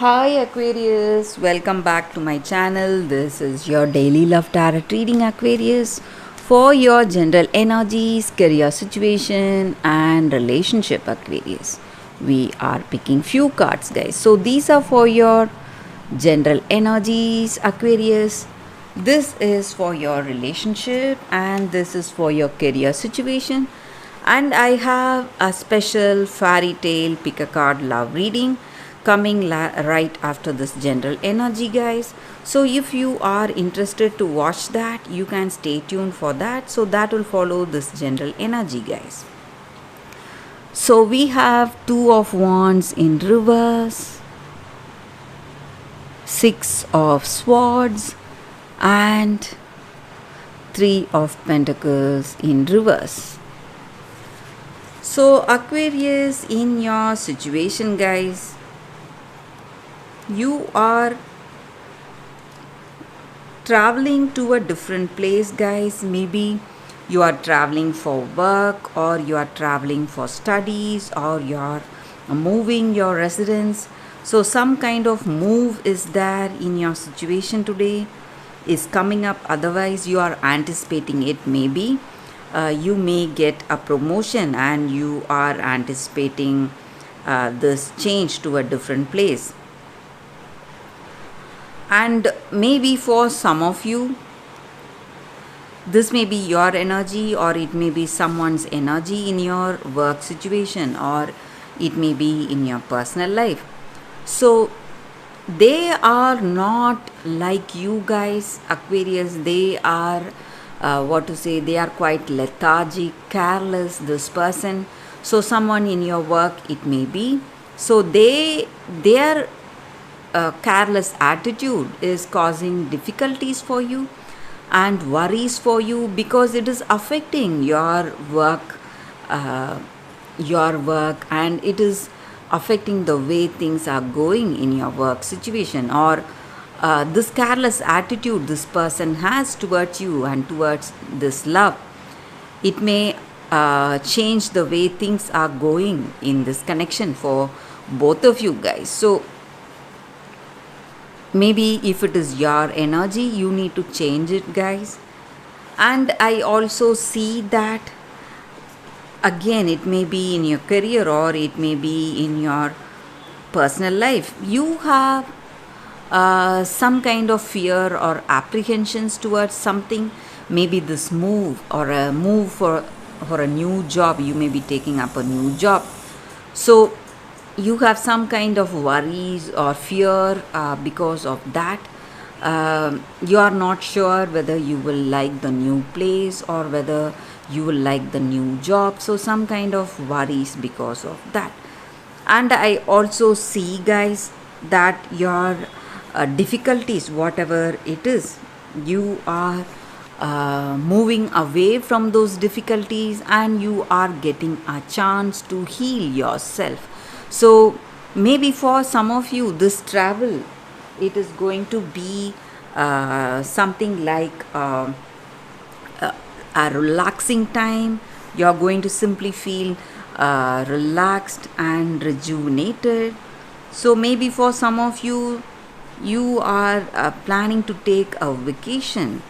Hi Aquarius, welcome back to my channel. This is your daily love tarot reading, Aquarius, for your general energies, career situation, and relationship, Aquarius. We are picking few cards, guys. So these are for your general energies, Aquarius. This is for your relationship, and this is for your career situation. And I have a special fairy tale pick a card love reading coming right after this general energy, guys. So if you are interested to watch that, you can stay tuned for that. So that will follow this general energy, guys. So we have two of wands in reverse, six of swords, and three of pentacles in reverse. So Aquarius, in your situation, guys, you are traveling to a different place, guys. Maybe you are traveling for work, or you are traveling for studies, or you are moving your residence. So some kind of move is there in your situation today, is coming up. Otherwise you are anticipating it. Maybe you may get a promotion and you are anticipating this change to a different place. And maybe for some of you, this may be your energy, or it may be someone's energy in your work situation, or it may be in your personal life. So they are not like you guys, Aquarius. They are they are quite lethargic, careless, this person. So someone in your work, it may be. So their careless attitude is causing difficulties for you and worries for you, because it is affecting your work, and it is affecting the way things are going in your work situation, or this careless attitude this person has towards you and towards this love. It may change the way things are going in this connection for both of you guys. So maybe if it is your energy, you need to change it, guys. And I also see that again, it may be in your career, or it may be in your personal life. You have some kind of fear or apprehensions towards something. Maybe this move, or a move for a new job. You may be taking up a new job. So you have some kind of worries or fear because of that. You are not sure whether you will like the new place, or whether you will like the new job. So some kind of worries because of that. And I also see, guys, that your difficulties, whatever it is, you are moving away from those difficulties, and you are getting a chance to heal yourself. So maybe for some of you, this travel, it is going to be something like a relaxing time. You are going to simply feel relaxed and rejuvenated. So maybe for some of you, you are planning to take a vacation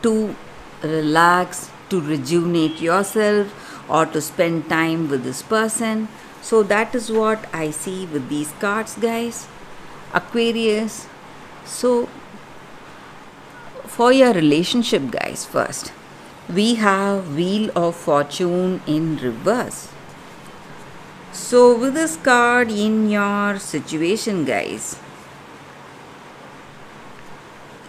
to relax, to rejuvenate yourself, or to spend time with this person. So that is what I see with these cards, guys, Aquarius. So for your relationship, guys, first we have Wheel of Fortune in reverse. So with this card in your situation, guys,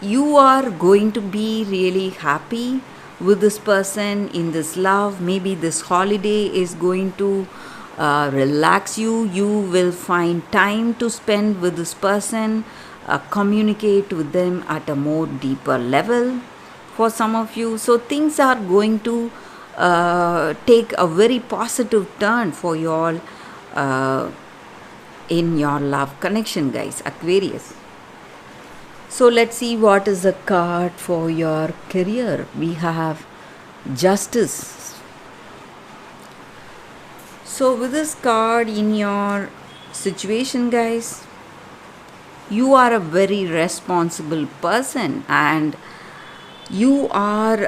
you are going to be really happy with this person in this love. Maybe this holiday is going to relax you. You will find time to spend with this person, communicate with them at a more deeper level for some of you. So things are going to take a very positive turn for you all in your love connection, guys, Aquarius. So let's see what is the card for your career. We have Justice. So with this card in your situation, guys, you are a very responsible person, and you are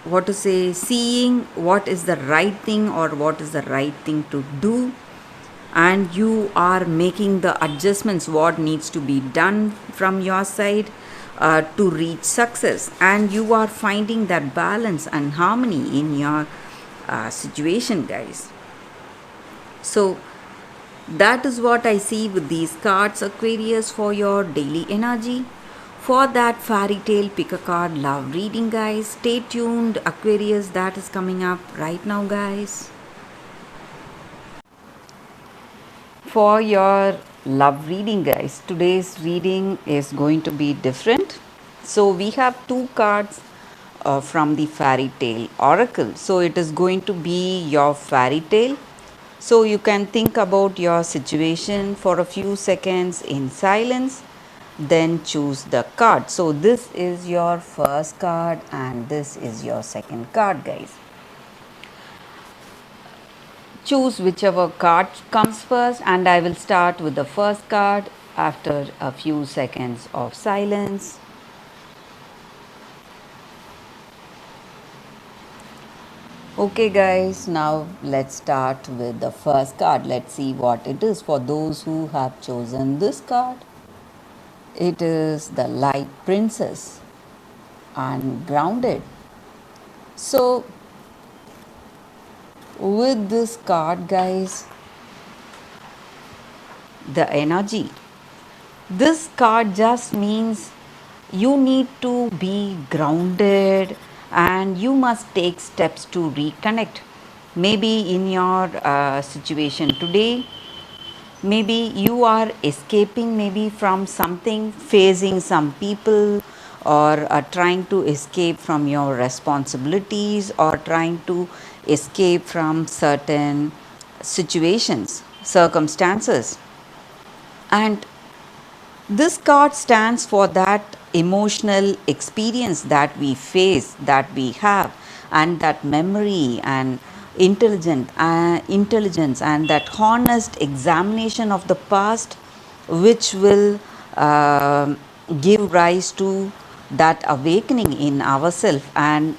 what to say, seeing what is the right thing or what is the right thing to do, and you are making the adjustments what needs to be done from your side to reach success, and you are finding that balance and harmony in your situation, guys. So that is what I see with these cards, Aquarius, for your daily energy. For that fairy tale pick a card love reading, guys. Stay tuned, Aquarius, that is coming up right now, guys. For your love reading, guys, today's reading is going to be different. So we have two cards from the fairy tale oracle. So it is going to be your fairy tale. So you can think about your situation for a few seconds in silence, then choose the card. So this is your first card and this is your second card, guys. Choose whichever card comes first, and I will start with the first card after a few seconds of silence. Okay, guys, now let's start with the first card. Let's see what it is for those who have chosen this card. It is the Light Princess and Grounded. So with this card, guys, the energy, this card just means you need to be grounded and you must take steps to reconnect. Maybe in your situation today, maybe you are escaping maybe from something, facing some people, or trying to escape from your responsibilities, or trying to escape from certain situations, circumstances. And this card stands for that emotional experience that we face, that we have, and that memory and intelligence and that honest examination of the past, which will give rise to that awakening in ourselves and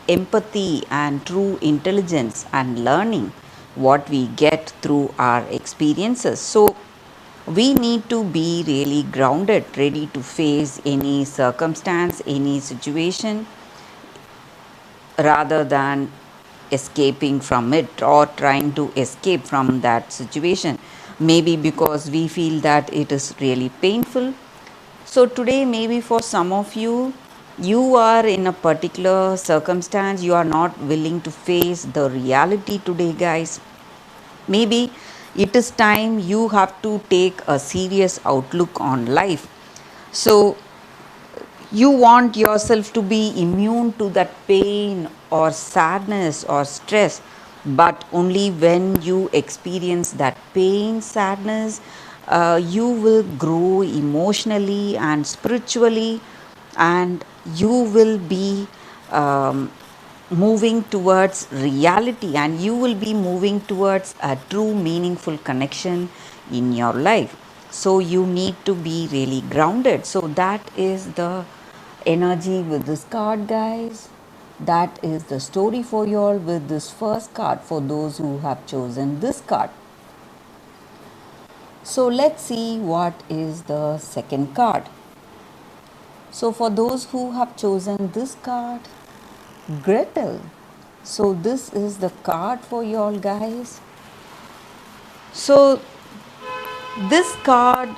empathy and true intelligence and learning what we get through our experiences. So we need to be really grounded, ready to face any circumstance, any situation, rather than escaping from it or trying to escape from that situation. Maybe because we feel that it is really painful. So, today, maybe for some of you, you are in a particular circumstance, you are not willing to face the reality today, guys. Maybe it is time you have to take a serious outlook on life. So, you want yourself to be immune to that pain or sadness or stress, but only when you experience that pain, sadness, you will grow emotionally and spiritually, and you will be moving towards reality, and you will be moving towards a true meaningful connection in your life. So you need to be really grounded. So that is the energy with this card, guys. That is the story for you all with this first card for those who have chosen this card. So let's see what is the second card. So for those who have chosen this card, Gretel. So this is the card for you all, guys. So this card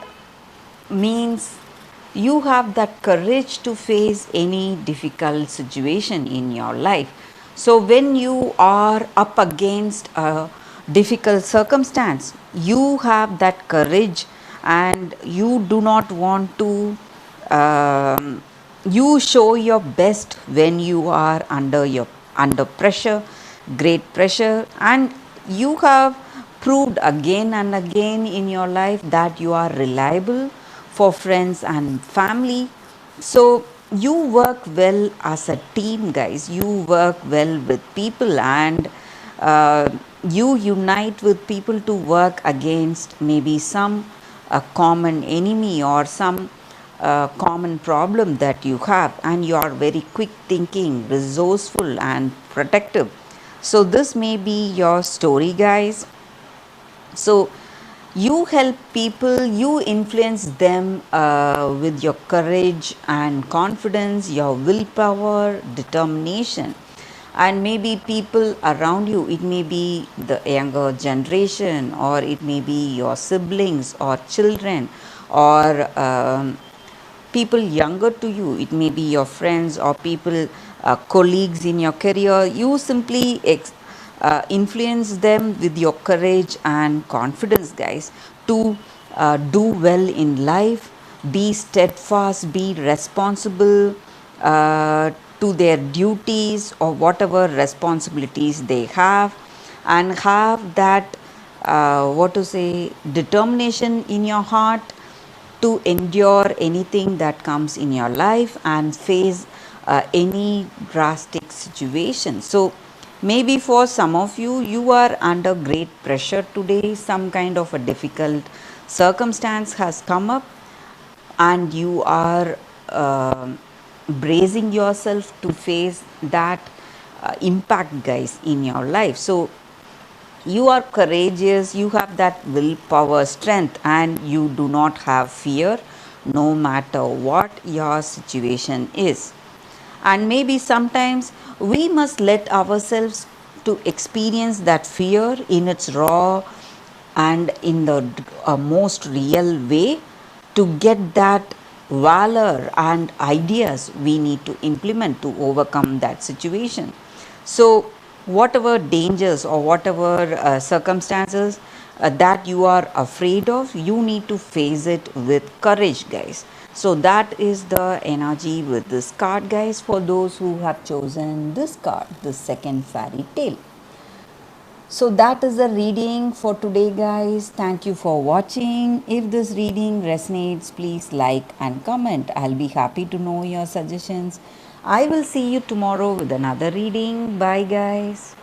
means you have that courage to face any difficult situation in your life. So when you are up against a difficult circumstance, you have that courage and you do not want to you show your best when you are under pressure, great pressure, and you have proved again and again in your life that you are reliable for friends and family. So you work well as a team, guys. You work well with people, and you unite with people to work against maybe some common enemy or some common problem that you have, and you are very quick thinking, resourceful, and protective. So, this may be your story, guys. So, you help people, you influence them with your courage and confidence, your willpower, determination. And maybe people around you, it may be the younger generation, or it may be your siblings or children, or people younger to you, it may be your friends or people, colleagues in your career. You simply influence them with your courage and confidence, guys, to do well in life, be steadfast, be responsible to their duties or whatever responsibilities they have, and have that what to say, determination in your heart to endure anything that comes in your life and face any drastic situation. So, maybe for some of you, you are under great pressure today, some kind of a difficult circumstance has come up, and you are bracing yourself to face that impact, guys, in your life. So, you are courageous, you have that willpower strength, and you do not have fear no matter what your situation is. And maybe sometimes we must let ourselves to experience that fear in its raw and in the most real way, to get that valor and ideas we need to implement to overcome that situation. So, whatever dangers or whatever circumstances that you are afraid of, you need to face it with courage, guys. So, that is the energy with this card, guys, for those who have chosen this card, the second fairy tale. So that is the reading for today, guys. Thank you for watching. If this reading resonates, please like and comment. I'll be happy to know your suggestions. I will see you tomorrow with another reading. Bye, guys.